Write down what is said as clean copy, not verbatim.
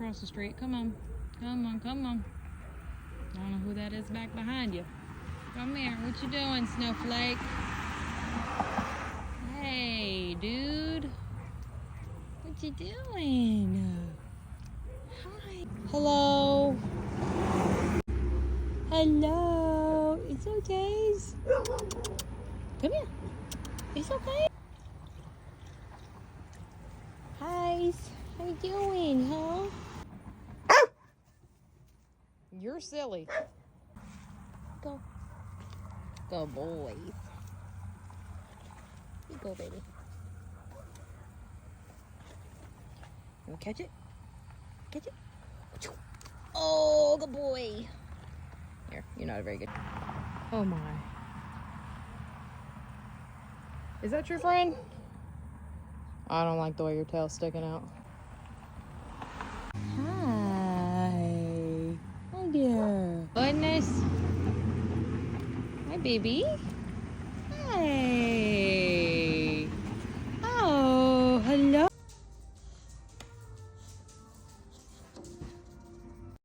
across the street. Come on. Come on, come on. I don't know who that is back behind you. Come here. What you doing, Snowflake? Hey, dude. What you doing? Hi. Hello. Hello. It's okay. Come here. It's okay. Hi. How you doing, huh? You're silly. Go. Go, boys. You go, baby. You want to catch it? Catch it? Oh, good boy. Here, you're not very good. Oh, my. Is that your friend? I don't like the way your tail's sticking out. Hi. Hi there. Goodness. Hi, baby.